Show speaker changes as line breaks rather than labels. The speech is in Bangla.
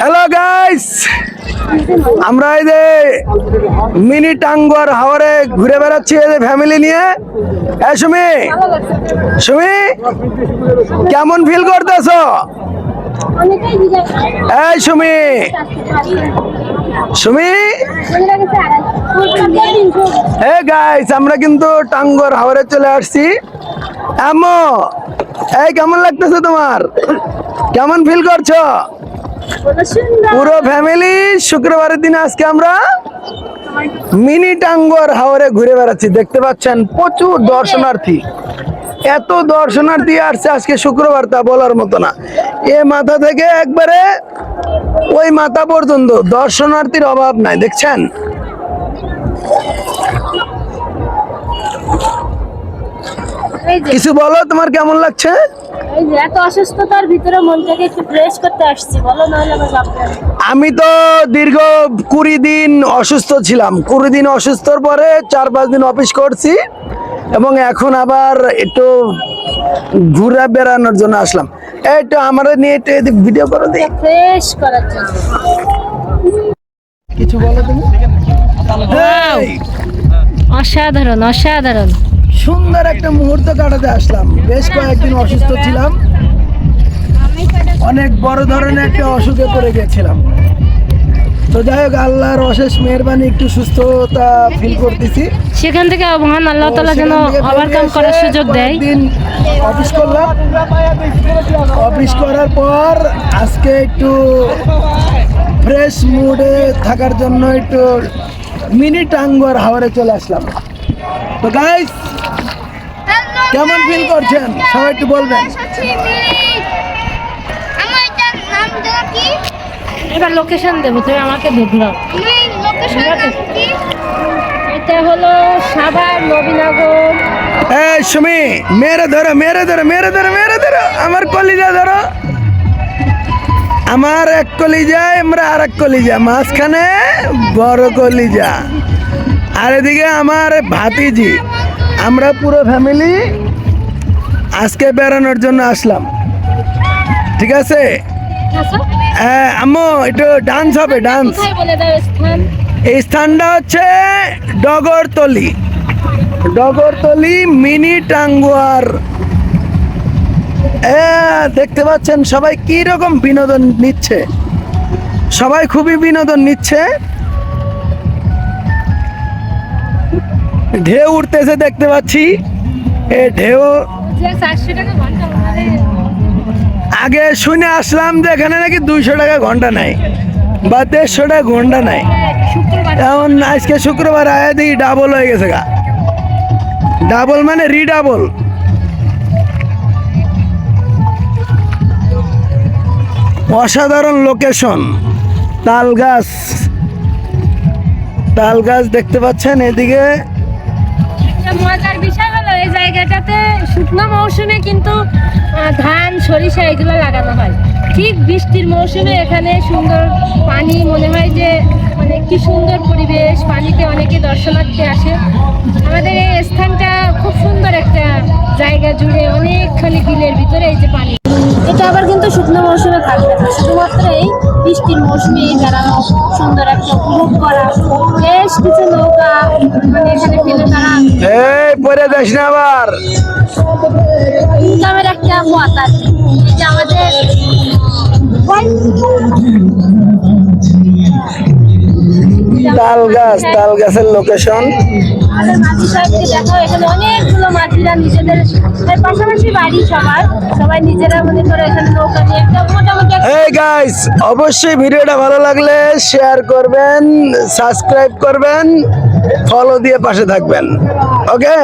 হ্যালো গাইস, আমরা এই যে মিনি টাঙ্গুয়ার হাওরে ঘুরে বেড়াচ্ছি এই যে ফ্যামিলি নিয়ে। সুমি, সুমি কেমন ফিল করতেছো? এই সুমি, সুমি এই গাইস, আমরা কিন্তু টাঙ্গুয়ার হাওরে চলে আসছি। আম্মু, এই কেমন লাগতেছে তোমার? কেমন ফিল করছো? পুরো ফ্যামিলি শুক্রবারের দিন আজকে আমরা মিনি টাঙ্গুয়ার হাওরে ঘুরে বেড়াচ্ছি। দেখতে পাচ্ছেন প্রচুর দর্শনার্থী, এত দর্শনার্থী আসছে আজকে শুক্রবার, তা বলার মতো না। এ মাথা থেকে একবারে ওই মাথা পর্যন্ত দর্শনার্থীর অভাব নাই, দেখছেন? কিছু বলো, তোমার কেমন লাগছে?
এই যে এত অসুস্থতার ভিতরে মনটাকে একটু ফ্রেশ করতে আসছি, বলো নাহলে আমার ভাবতে হবে।
আমি তো দীর্ঘ 20 দিন অসুস্থ ছিলাম। 20 দিন অসুস্থর পরে 4-5 দিন অফিস করছি এবং এখন আবার একটু ঘুরে বেড়ানোর জন্য আসলাম। এইটা আমার নিয়ে একটু ভিডিও করে দিই,
ফ্রেশ করার জন্য।
কিছু বলো তুমি। এই,
অসাধারণ অসাধারণ
সুন্দর একটা মুহূর্ত কাটাতে আসলাম। বেশ কয়েকদিন অসুস্থ ছিলাম, অনেক বড় ধরনের একটা অসুখে পড়ে গেছিলাম। তো যাই হোক, আল্লাহর অশেষ মেহেরবানি, একটু সুস্থতা ফিল করতেছি।
সেখান থেকে মহান আল্লাহ তাআলা যেন ওভারকাম করার সুযোগ দেয়।
দিন অফিস করলাম, অফিস করার পর আজকে একটু ফ্রেশ মুডে থাকার জন্য একটু মিনি টাঙ্গুয়ার হাওরে চলে আসলাম। তো গাইস, কেমন ফিল করছেন সবাই একটু বলবেন।
এবার লোকেশন দেবো, তুমি আমাকে দেখলাম। এটা হলো সাভার নবীনগর।
এই সুমি, মেরে ধরো, মেরে ধরো, মেরে ধরো, মেরে ধরো, আমার কলিজা ধরো। আমার এক কলিজা, আমরা আর এক কলিজা, মাঝখানে বড় কলিজা, আর এদিকে আমার ভাতিজি। আমরা পুরো ফ্যামিলি আজকে বেড়ানোর জন্য আসলাম, ঠিক আছে? হ্যাঁ আম্মু, একটু ডান্স হবে, ডান্স।
কোথায় বলে দাও স্থান?
এই স্থানটা হচ্ছে ডগরতলি, ডগরতলি মিনি টাঙ্গুয়ার। দেখতে পাচ্ছেন সবাই কি রকম বিনোদন নিচ্ছে, সবাই খুবই বিনোদন নিচ্ছে। ঢেউ উঠতেছে দেখতে পাচ্ছি, এ ঢেউ।
400 টাকা ঘন্টা মানে
আগে শুনে আসলাম যে এখানে নাকি 200 টাকা ঘন্টা নেয় বা 150 টাকা ঘন্টা নেয়।
শুক্রবার
এমন আজকে শুক্রবার আয়া দিই ডাবল হয়ে গেছে গা। ডাবল মানে রিডাবল। অসাধারণ লোকেশন, তাল গাছ, তাল গাছ দেখতে পাচ্ছেন এদিকে।
একটা মজার বিষয় হলো এই জায়গাটাতে শুকনো মৌসুমে কিন্তু ধান সরিষা এগুলো লাগানো হয়। ঠিক বৃষ্টির মৌসুমে এখানে সুন্দর পানি, মনে হয় যে মানে কি সুন্দর পরিবেশ, পানিতে অনেকে দর্শনার্থী আসে। আমাদের এই স্থানটা খুব সুন্দর একটা জায়গা, জুড়ে অনেকখানি বিলের ভিতরে এই যে পানি। এটা আবার কিন্তু শুকনো মৌসুমে থাকবে না, শুধুমাত্র এই বৃষ্টির মৌসুমে বেড়ানো, সুন্দর একটা উপভোগ করা। বেশ কিছু নৌকা মানে এখানে ফেলে তারা
এই পরে যাস না আবার।
ইনকামের একটা পথ আর কি। এই যে আমাদের
তাল গাছ, তাল গাছের লোকেশন।
আমাদের মাঝি সাহেবকে দেখাও, এখানে অনেকগুলো মাঝিরা নিজেদের পাশাপাশি বাড়ি, সবাই নিজেরা মনে করে এখানে নৌকা নিয়ে একটা মোটামুটি।
এই গাইস, অবশ্যই ভিডিওটা ভালো লাগলে শেয়ার করবেন, সাবস্ক্রাইব করবেন, ফলো দিয়ে পাশে থাকবেন। ওকে।